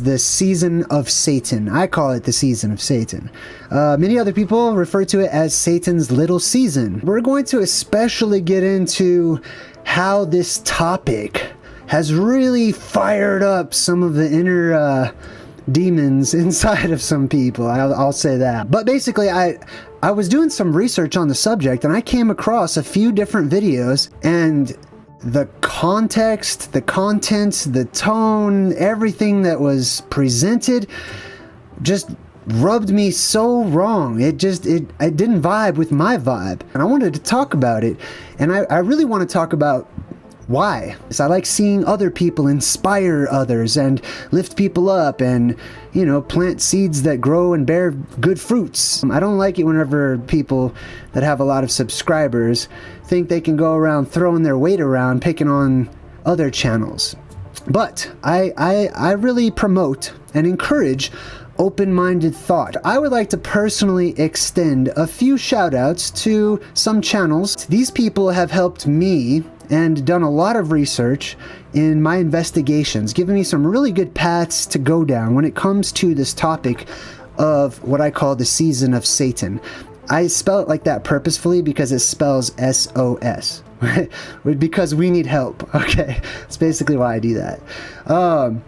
The season of Satan. I call it the season of Satan. Many other people refer to it as Satan's little season. We're going to especially get into how this topic has really fired up some of the inner demons inside of some people. I'll say that. But basically, I was doing some research on the subject and I came across a few different videos, and the context, the content, the tone, everything that was presented just rubbed me so wrong. It didn't vibe with my vibe. And I wanted to talk about it. And I really want to talk about why. So I like seeing other people inspire others and lift people up and, you know, plant seeds that grow and bear good fruits. I don't like it whenever people that have a lot of subscribers think they can go around throwing their weight around, picking on other channels. But I really promote and encourage open-minded thought. I would like to personally extend a few shout-outs to some channels. These people have helped me and done a lot of research in my investigations, giving me some really good paths to go down when it comes to this topic of what I call the season of Satan. I spell it like that purposefully because it spells SOS, because we need help. Okay, that's basically why I do that.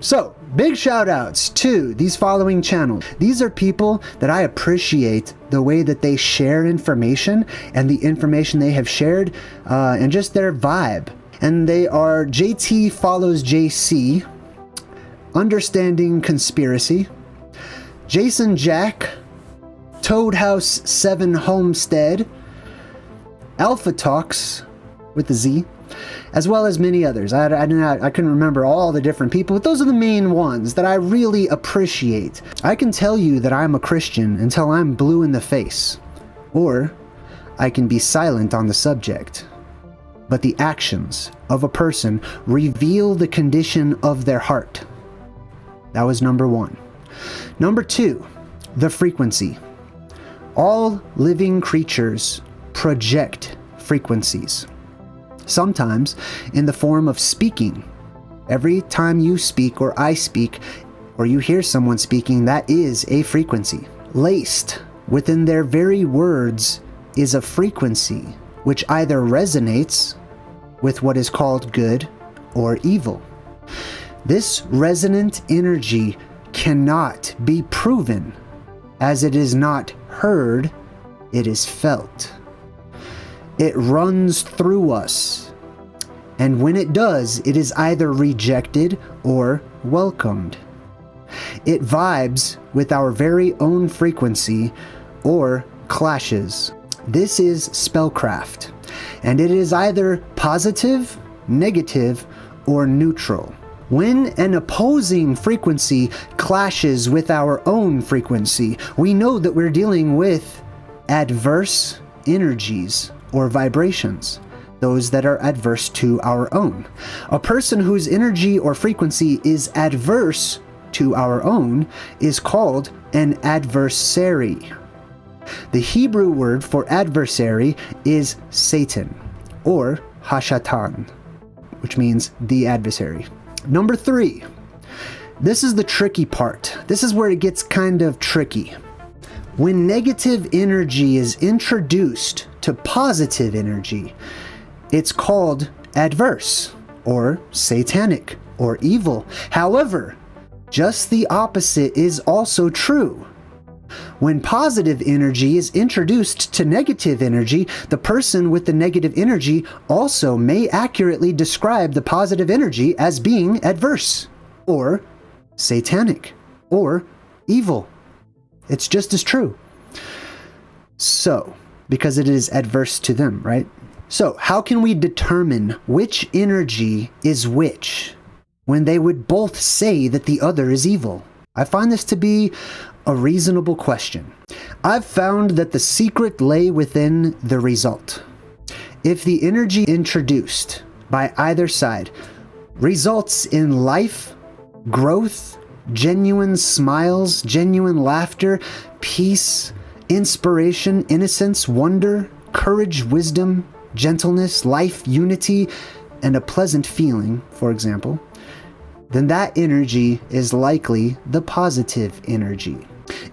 So, big shout outs to these following channels. These are people that I appreciate the way that they share information and the information they have shared and just their vibe. And they are JT Follows JC, Understanding Conspiracy, Jason Jack, Toadhouse 7 Homestead, Alpha Talks with the Z, as well as many others. I couldn't remember all the different people, but those are the main ones that I really appreciate. I can tell you that I'm a Christian until I'm blue in the face, or I can be silent on the subject. But the actions of a person reveal the condition of their heart. That was number one. Number two, the frequency. All living creatures project frequencies. Sometimes in the form of speaking. Every time you speak or I speak or you hear someone speaking, that is a frequency. Laced within their very words is a frequency which either resonates with what is called good or evil. This resonant energy cannot be proven, as it is not heard, it is felt. It runs through us, and when it does, it is either rejected or welcomed. It vibes with our very own frequency or clashes. This is spellcraft, and it is either positive, negative, or neutral. When an opposing frequency clashes with our own frequency, we know that we're dealing with adverse energies or vibrations, those that are adverse to our own. A person whose energy or frequency is adverse to our own is called an adversary. The Hebrew word for adversary is Satan, or Hashatan, which means the adversary. Number three, this is the tricky part. This is where it gets kind of tricky. When negative energy is introduced to positive energy, it's called adverse, or satanic, or evil. However, just the opposite is also true. When positive energy is introduced to negative energy, the person with the negative energy also may accurately describe the positive energy as being adverse, or satanic, or evil. It's just as true. So, because it is adverse to them, right? So, how can we determine which energy is which when they would both say that the other is evil? I find this to be a reasonable question. I've found that the secret lay within the result. If the energy introduced by either side results in life, growth, genuine smiles, genuine laughter, peace, inspiration, innocence, wonder, courage, wisdom, gentleness, life, unity, and a pleasant feeling, for example, then that energy is likely the positive energy.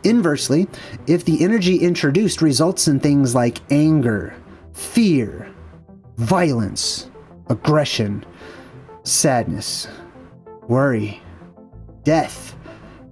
Inversely, if the energy introduced results in things like anger, fear, violence, aggression, sadness, worry, death,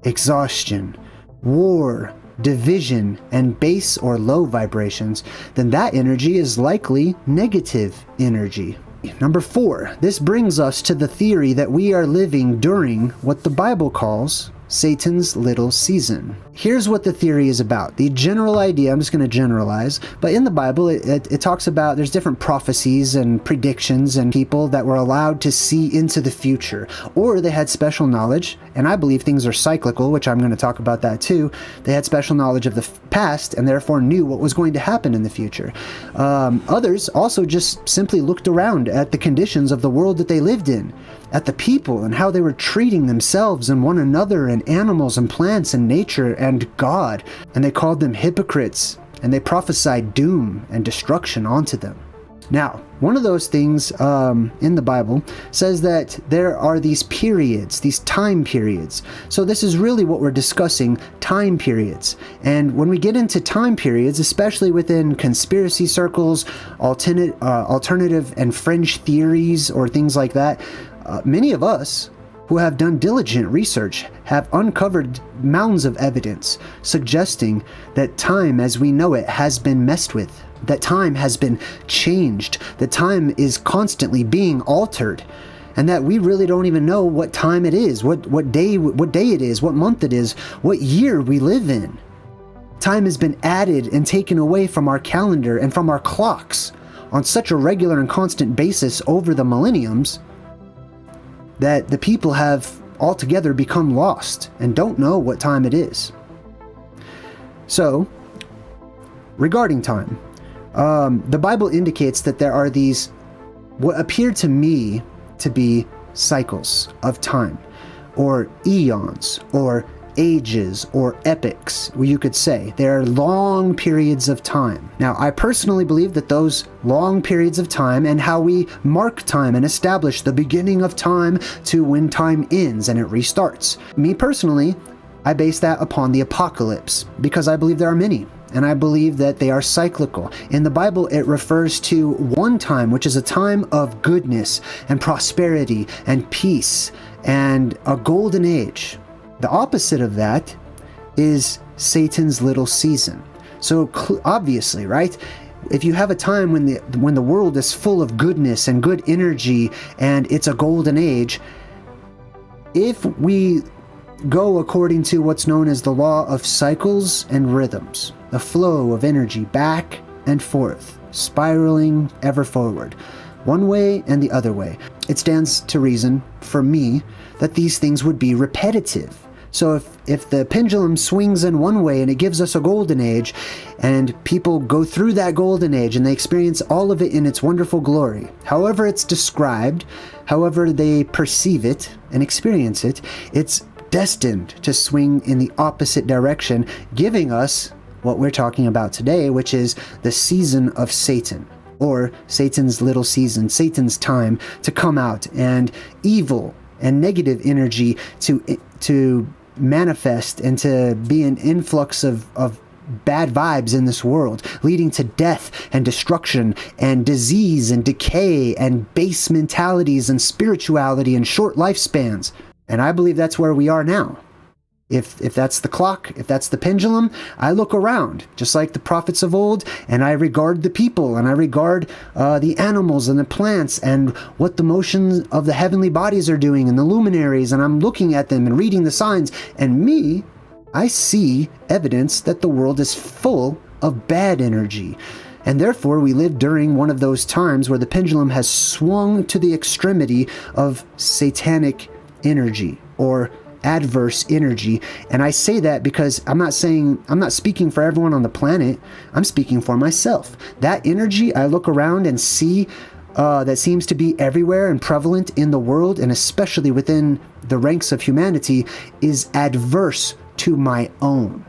exhaustion, war, division, and base or low vibrations, then that energy is likely negative energy. Number 4, this brings us to the theory that we are living during what the Bible calls Satan's little season. Here's what the theory is about. The general idea, I'm just going to generalize, but in the Bible it talks about there's different prophecies and predictions and people that were allowed to see into the future, or they had special knowledge, and I believe things are cyclical, which I'm going to talk about that too. They had special knowledge of the past and therefore knew what was going to happen in the future. Others also just simply looked around at the conditions of the world that they lived in, at the people and how they were treating themselves and one another and animals and plants and nature and God, and they called them hypocrites, and they prophesied doom and destruction onto them. Now, one of those things in the Bible says that there are these periods, these time periods. So this is really what we're discussing, time periods. And when we get into time periods, especially within conspiracy circles, alternative and fringe theories or things like that, many of us who have done diligent research have uncovered mounds of evidence suggesting that time as we know it has been messed with, that time has been changed, that time is constantly being altered, and that we really don't even know what time it is, what day it is, what month it is, what year we live in. Time has been added and taken away from our calendar and from our clocks on such a regular and constant basis over the millenniums that the people have altogether become lost and don't know what time it is. So, regarding time, the Bible indicates that there are these, what appear to me to be cycles of time, or eons, or ages, or epochs, you could say. There are long periods of time. Now, I personally believe that those long periods of time and how we mark time and establish the beginning of time to when time ends and it restarts. Me personally, I base that upon the apocalypse because I believe there are many. And I believe that they are cyclical. In the Bible, it refers to one time, which is a time of goodness and prosperity and peace and a golden age. The opposite of that is Satan's little season. So obviously, right? If you have a time when the world is full of goodness and good energy and it's a golden age, if we go according to what's known as the law of cycles and rhythms, the flow of energy back and forth, spiraling ever forward, one way and the other way, it stands to reason for me that these things would be repetitive. So if the pendulum swings in one way and it gives us a golden age, and people go through that golden age and they experience all of it in its wonderful glory, however it's described, however they perceive it and experience it, it's destined to swing in the opposite direction, giving us what we're talking about today, which is the season of Satan, or Satan's little season, Satan's time to come out, and evil and negative energy to manifest and to be an influx of bad vibes in this world, leading to death and destruction and disease and decay and base mentalities and spirituality and short lifespans. And I believe that's where we are now. If that's the clock, if that's the pendulum, I look around, just like the prophets of old, and I regard the people, and I regard the animals and the plants, and what the motions of the heavenly bodies are doing, and the luminaries, and I'm looking at them and reading the signs, and I see evidence that the world is full of bad energy. And therefore, we live during one of those times where the pendulum has swung to the extremity of satanic energy, or adverse energy. And I say that because I'm not speaking for everyone on the planet. I'm speaking for myself. That energy I look around and see that seems to be everywhere and prevalent in the world, and especially within the ranks of humanity, is adverse to my own.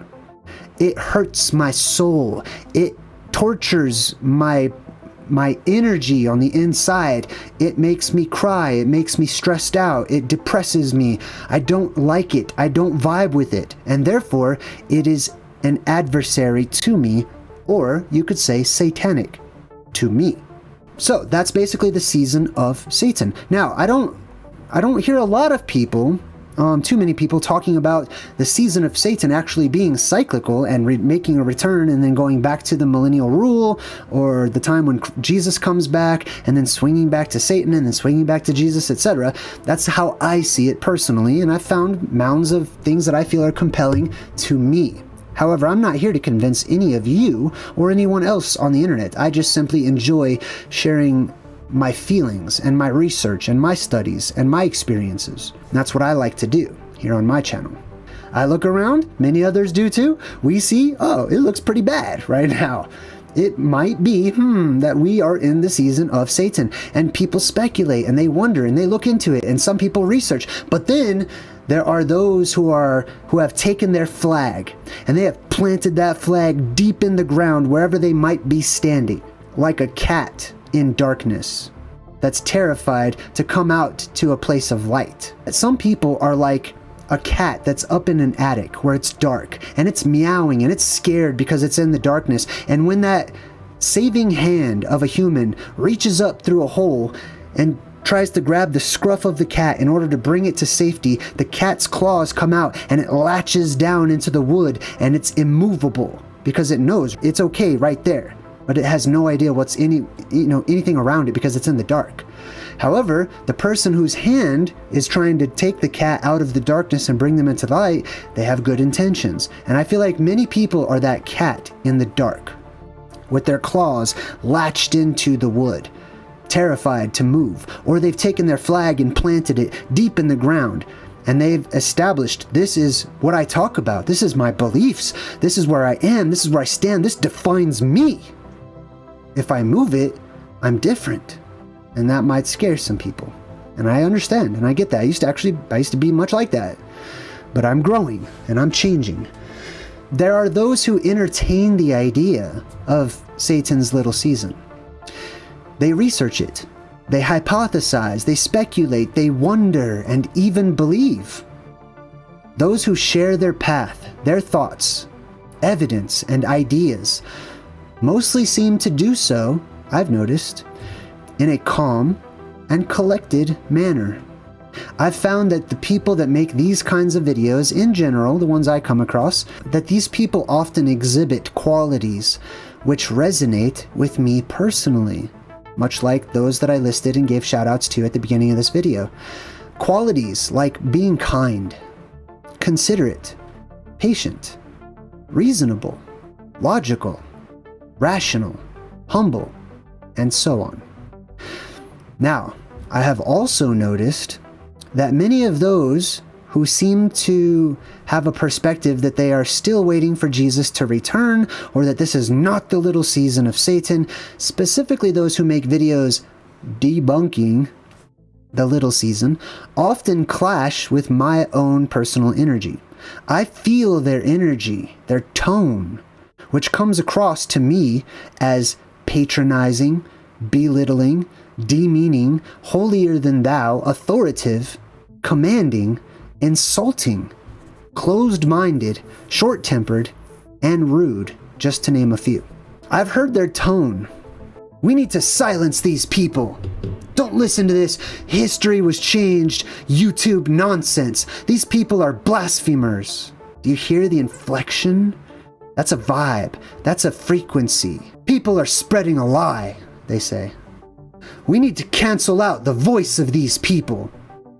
It hurts my soul. It tortures my my energy on the inside. It makes me cry. It makes me stressed out. It depresses me. I don't like it. I don't vibe with it. And therefore, it is an adversary to me, or you could say satanic to me. So that's basically the season of Satan. Now, I don't hear a lot of people, too many people talking about the season of Satan actually being cyclical and making a return and then going back to the millennial rule, or the time when Jesus comes back and then swinging back to Satan and then swinging back to Jesus, etc. That's how I see it personally, and I've found mounds of things that I feel are compelling to me. However, I'm not here to convince any of you or anyone else on the internet. I just simply enjoy sharing my feelings and my research and my studies and my experiences. That's what I like to do here on my channel. I look around, many others do too. We see, oh, it looks pretty bad right now. It might be, that we are in the season of Satan, and people speculate and they wonder and they look into it, and some people research. But then there are those who have taken their flag and they have planted that flag deep in the ground wherever they might be standing, like a cat in darkness that's terrified to come out to a place of light. Some people are like a cat that's up in an attic where it's dark and it's meowing and it's scared because it's in the darkness. And when that saving hand of a human reaches up through a hole and tries to grab the scruff of the cat in order to bring it to safety, the cat's claws come out and it latches down into the wood, and it's immovable because it knows it's okay right there, but it has no idea what's anything around it because it's in the dark. However, the person whose hand is trying to take the cat out of the darkness and bring them into the light, they have good intentions. And I feel like many people are that cat in the dark with their claws latched into the wood, terrified to move, or they've taken their flag and planted it deep in the ground, and they've established, this is what I talk about, this is my beliefs, this is where I am, this is where I stand, this defines me. If I move it, I'm different, and that might scare some people, and I understand and I get that. I used to be much like that, but I'm growing and I'm changing. There are those who entertain the idea of Satan's little season. They research it, they hypothesize, they speculate, they wonder, and even believe. Those who share their path, their thoughts, evidence, and ideas mostly seem to do so, I've noticed, in a calm and collected manner. I've found that the people that make these kinds of videos, in general, the ones I come across, that these people often exhibit qualities which resonate with me personally, much like those that I listed and gave shoutouts to at the beginning of this video. Qualities like being kind, considerate, patient, reasonable, logical, rational, humble, and so on. Now, I have also noticed that many of those who seem to have a perspective that they are still waiting for Jesus to return, or that this is not the little season of Satan, specifically those who make videos debunking the little season, often clash with my own personal energy. I feel their energy, their tone, which comes across to me as patronizing, belittling, demeaning, holier than thou, authoritative, commanding, insulting, closed-minded, short-tempered, and rude, just to name a few. I've heard their tone. We need to silence these people. Don't listen to this history was changed YouTube nonsense. These people are blasphemers. Do you hear the inflection? That's a vibe. That's a frequency. People are spreading a lie, they say. We need to cancel out the voice of these people.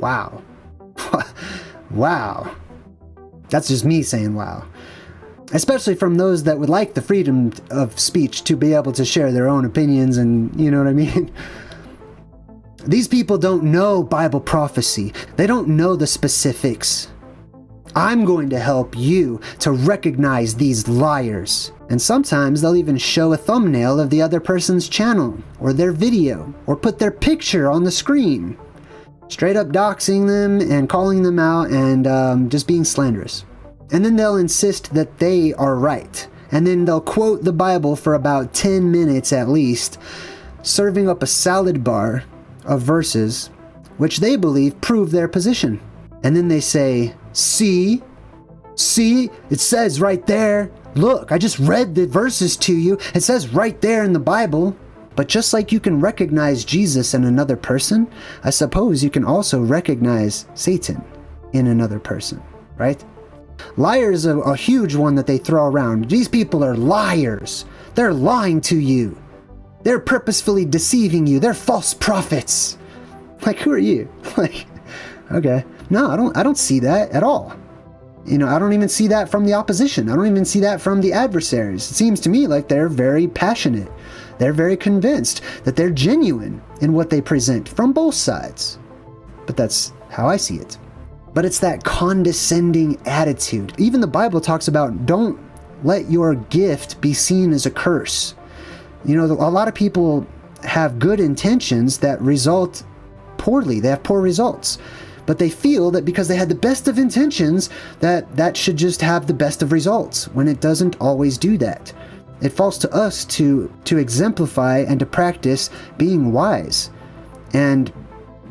Wow. Wow. That's just me saying wow. Especially from those that would like the freedom of speech to be able to share their own opinions, and you know what I mean? These people don't know Bible prophecy. They don't know the specifics. I'm going to help you to recognize these liars. And sometimes they'll even show a thumbnail of the other person's channel or their video, or put their picture on the screen, straight up doxing them and calling them out and just being slanderous. And then they'll insist that they are right. And then they'll quote the Bible for about 10 minutes at least, serving up a salad bar of verses which they believe prove their position. And then they say, see, it says right there. Look, I just read the verses to you. It says right there in the Bible. But just like you can recognize Jesus in another person, I suppose you can also recognize Satan in another person, right? Liars are a huge one that they throw around. These people are liars. They're lying to you. They're purposefully deceiving you. They're false prophets. Like, who are you? Like, okay. No, I don't see that at all. You know, I don't even see that from the opposition. I don't even see that from the adversaries. It seems to me like they're very passionate. They're very convinced that they're genuine in what they present from both sides. But that's how I see it. But it's that condescending attitude. Even the Bible talks about, don't let your gift be seen as a curse. You know, a lot of people have good intentions that result poorly. They have poor results. But they feel that because they had the best of intentions, that should just have the best of results, when it doesn't always do that. It falls to us to exemplify and to practice being wise and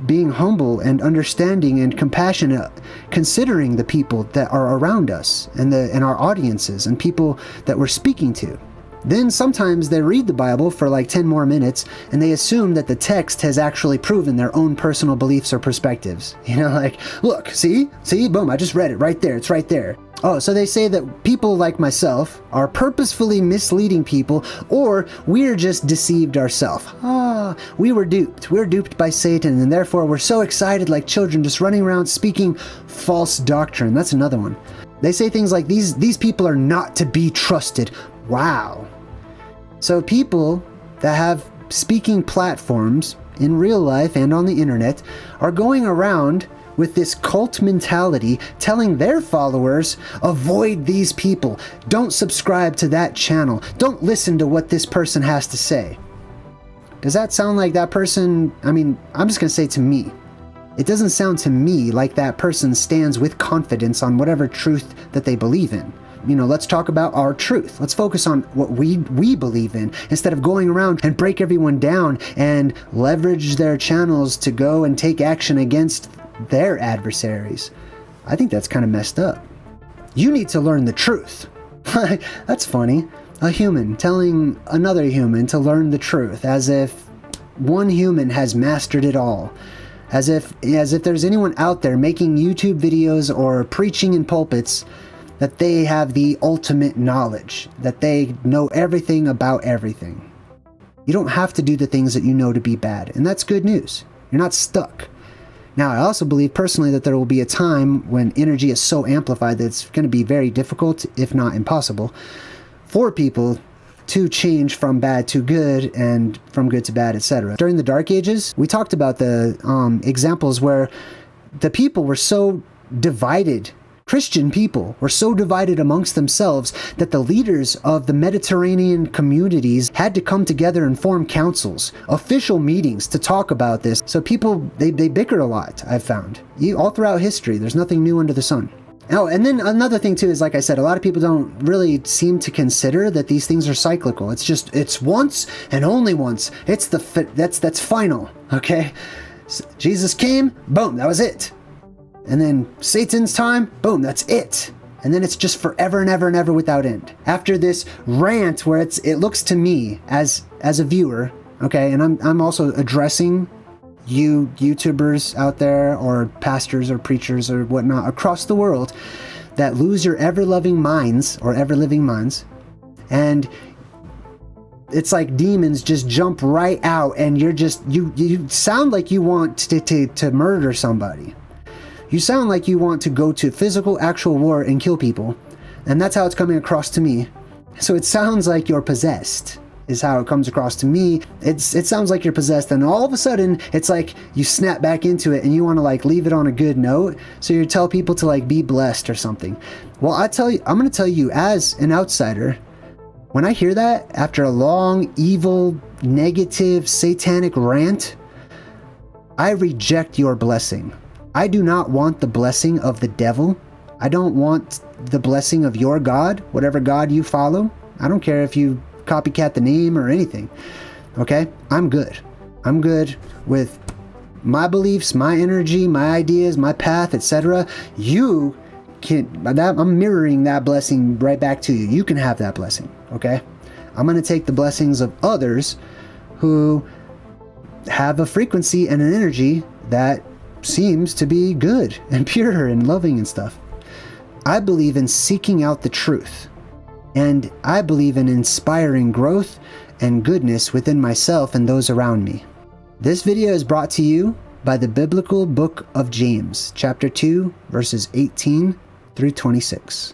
being humble and understanding and compassionate, considering the people that are around us and our audiences and people that we're speaking to. Then sometimes they read the Bible for like 10 more minutes and they assume that the text has actually proven their own personal beliefs or perspectives. You know, like, look, see, boom, I just read it right there. It's right there. Oh, so they say that people like myself are purposefully misleading people, or we're just deceived ourselves. We were duped. We're duped by Satan, and therefore we're so excited like children just running around speaking false doctrine. That's another one. They say things like, these people are not to be trusted. Wow. So people that have speaking platforms in real life and on the internet are going around with this cult mentality, telling their followers, avoid these people, don't subscribe to that channel, don't listen to what this person has to say. Does that sound like that person? I mean, I'm just gonna say, to me, it doesn't sound to me like that person stands with confidence on whatever truth that they believe in. You know, let's talk about our truth. Let's focus on what we believe in, instead of going around and break everyone down and leverage their channels to go and take action against their adversaries. I think that's kind of messed up. You need to learn the truth. That's funny. A human telling another human to learn the truth, as if one human has mastered it all. As if there's anyone out there making YouTube videos or preaching in pulpits that they have the ultimate knowledge, that they know everything about everything. You don't have to do the things that you know to be bad, and that's good news. You're not stuck. Now, I also believe personally that there will be a time when energy is so amplified that it's going to be very difficult, if not impossible, for people to change from bad to good and from good to bad, etc. During the Dark Ages, we talked about the examples where the people were so divided. Christian people were so divided amongst themselves that the leaders of the Mediterranean communities had to come together and form councils, official meetings to talk about this. So people, they bicker a lot, I've found. All throughout history, there's nothing new under the sun. Oh, and then another thing too is, like I said, a lot of people don't really seem to consider that these things are cyclical. It's once and only once. That's final, okay? So Jesus came, boom, that was it. And then Satan's time, boom, that's it. And then it's just forever and ever and ever without end. After this rant where it looks to me as a viewer, okay, and I'm also addressing you YouTubers out there, or pastors or preachers or whatnot across the world that lose your ever-loving minds or ever-living minds, and it's like demons just jump right out, and you sound like you want to murder somebody. You sound like you want to go to physical, actual war and kill people, and that's how it's coming across to me. So it sounds like you're possessed, is how it comes across to me. It sounds like you're possessed, and all of a sudden it's like you snap back into it and you want to like leave it on a good note, so you tell people to like be blessed or something. Well, I'm going to tell you as an outsider, when I hear that after a long, evil, negative, satanic rant, I reject your blessing. I do not want the blessing of the devil. I don't want the blessing of your God, whatever God you follow. I don't care if you copycat the name or anything. okay? I'm good. I'm good with my beliefs, my energy, my ideas, my path, etc. You can, I'm mirroring that blessing right back to you. You can have that blessing, okay? I'm going to take the blessings of others who have a frequency and an energy that seems to be good and pure and loving and stuff. I believe in seeking out the truth, and I believe in inspiring growth and goodness within myself and those around me. This video is brought to you by the Biblical Book of James, chapter 2, verses 18 through 26.